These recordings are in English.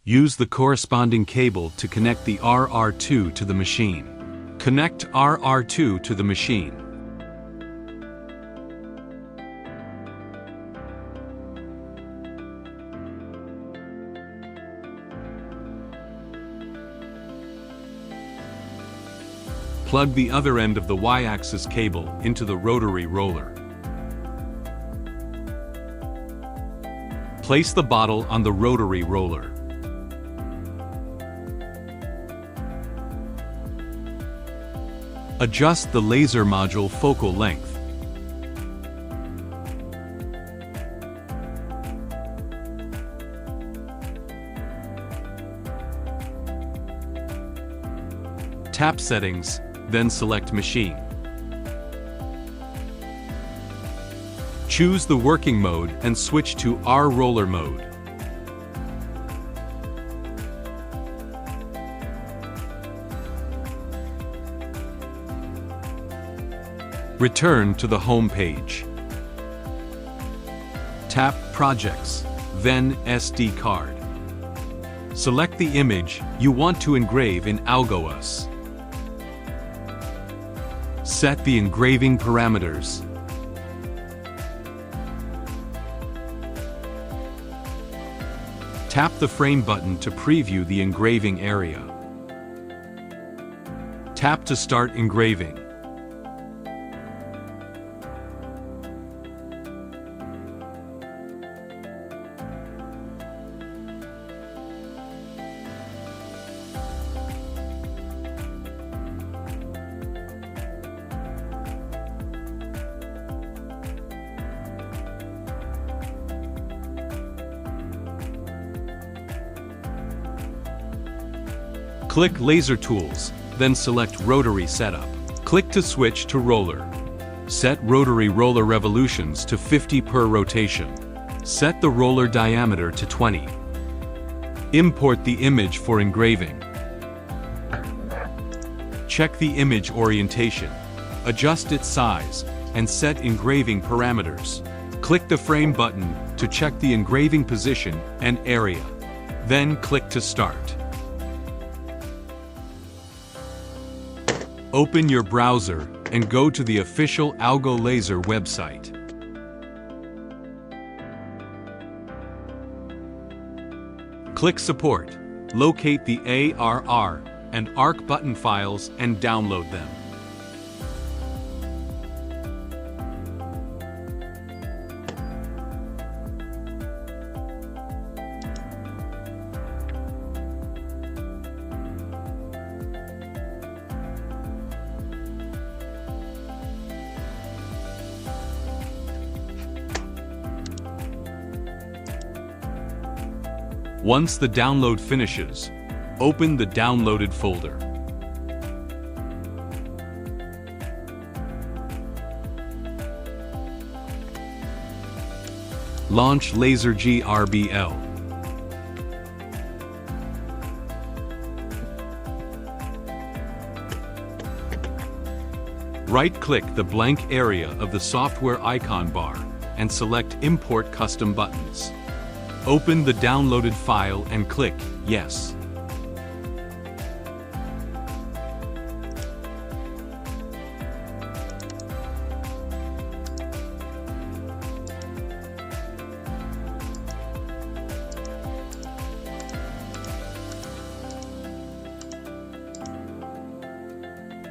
Use the corresponding cable to connect the RR2 to the machine. Connect RR2 to the machine. Plug the other end of the Y-axis cable into the rotary roller. Place the bottle on the rotary roller. Adjust the laser module focal length. Tap Settings, then select Machine. Choose the working mode and switch to R roller mode. Return to the home page. Tap Projects, then SD card. Select the image you want to engrave in AlgoUS. Set the engraving parameters. Tap the frame button to preview the engraving area. Tap to start engraving. Click Laser Tools, then select Rotary Setup. Click to switch to Roller. Set rotary roller revolutions to 50 per rotation. Set the roller diameter to 20. Import the image for engraving. Check the image orientation. Adjust its size, and set engraving parameters. Click the frame button to check the engraving position and area. Then click to start. Open your browser and go to the official Algo Laser website. Click Support. Locate the ARR and ARC button files and download them. Once the download finishes, open the downloaded folder. Launch Laser GRBL. Right-click the blank area of the software icon bar and select Import Custom Buttons. Open the downloaded file and click Yes.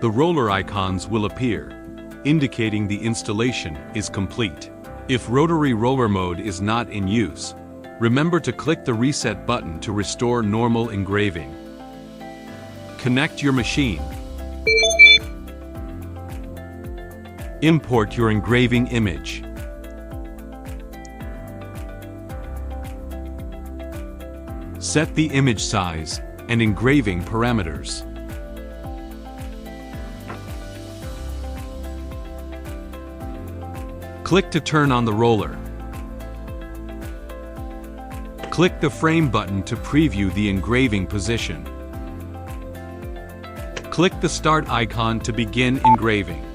The roller icons will appear, indicating the installation is complete. If rotary roller mode is not in use, remember to click the reset button to restore normal engraving. Connect your machine. Import your engraving image. Set the image size and engraving parameters. Click to turn on the roller. Click the frame button to preview the engraving position. Click the start icon to begin engraving.